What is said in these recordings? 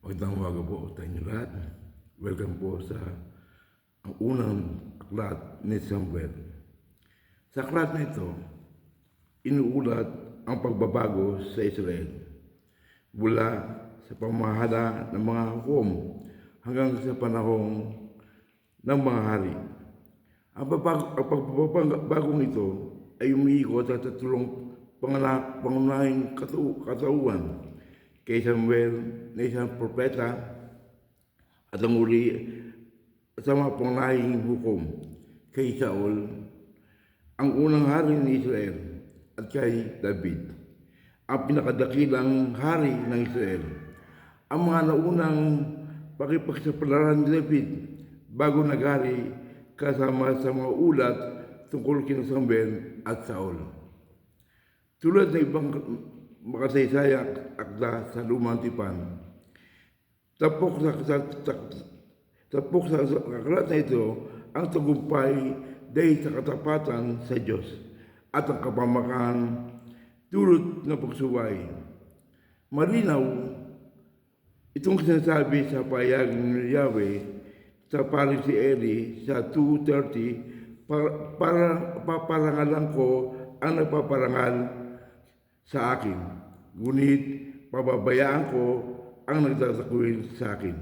Magandang umaga po sa inyo lahat. Welcome po sa ang unang aklat ni Samuel. Sa aklat na ito, inuulat ang pagbabago sa Israel mula sa pamahala ng mga hukom hanggang sa panahon ng mga hari. Ang pagbabagong ito ay umiikot sa tatlong pangunahing katauhan: kay Samuel na isang propeta at ang uli sa mga pangunahing hukom, kay Saul, ang unang hari ni Israel, at kay David, ang pinakadakilang hari ng Israel. Ang mga naunang pakipagsapalaran ni David bago naghari kasama sa mga ulat tungkol kina Samuel at Saul. Tulad ng ibang makasaysayang akda sa Lumang Tipan, tapok sa aklat na ito ang tagumpay dahil sa katapatan sa Diyos at ang kapamakan dulot ng pagsuway. Malinaw itong sinasabi sa pahayag ni Yahweh sa paring si Eli sa 2:30, para paparangalan ko ang nagpaparangal sa akin, ngunit pababayaan ko ang nagtatakwil sa akin.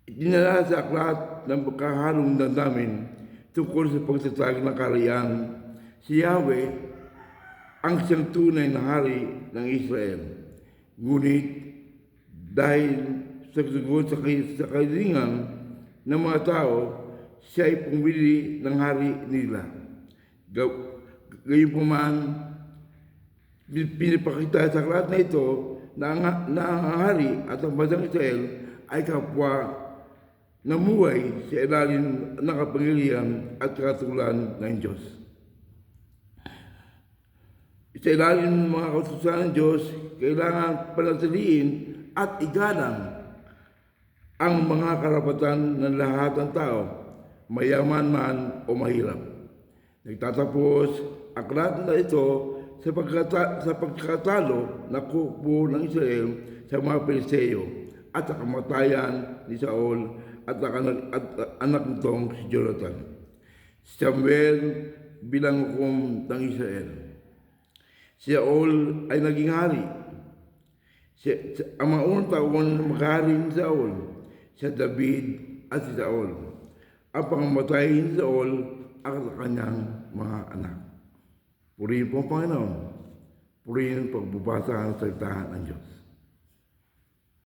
Itinala sa aklat ng kahalong damdamin tungkol sa pagtatag ng kaharian si Yahweh ang siyang tunay na hari ng Israel. Ngunit dahil sa sagot sa kahilingan ng mga tao, siya ay pumili ng hari nila. Gayunpaman, pinipakita sa aklat na ito na ang hari at ang bansang Israel ay kapwa namuhay sa ilalim ng kapangyarihan at katulan ng Diyos. Sa ilalim ng mga kautusan ng Diyos, kailangan panatiliin at igalang ang mga karapatan ng lahat ng tao, mayaman man o mahirap. Nagtatapos ang aklat na ito sa pagkatalo na kupo ng Israel sa mga Pilisteo at sa kamatayan ni Saul at anak nitong si Jonathan. Samuel bilang hukom ng Israel. Si Saul ay naging hari. Ang mga unang taon na maghari ni Saul, si David at si Saul. Ang pangamatay ni Saul at kanyang mga anak. Purihin po ang Panginoon. Purihin ang pagbubasa ng salita ng Diyos.